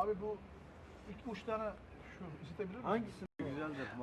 abi bu iki uç tane şu istebilir misin?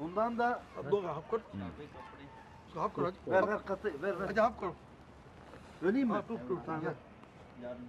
Bundan da hap kır. Hap kır hadi. Ver katı ver. Hadi hap kır. Böleyim mi? Dur. Tamam gel. Yarım.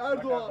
Erdoğan.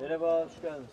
Merhaba, hoş geldiniz.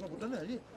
Burada ne acı?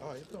Aa yeter.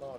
Allah.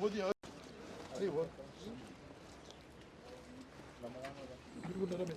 Bu diye. Hadi bu. Bir gün nereye?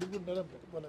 Bir gün nereye? Bana.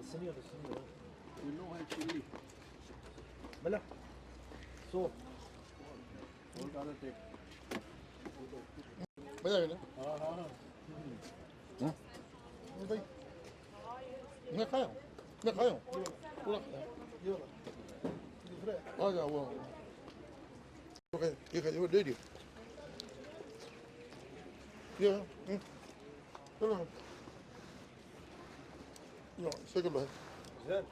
Isınıyor. Bela. Soğuk. Bayağı öyle. Buradayım. Ne kayın? Ne kayın? Ulan. Yiyorlar. Hadi Allah. Okay, yıkayın. Ne diyor? Ya. Tamam. Yok, sakın be. Güzel.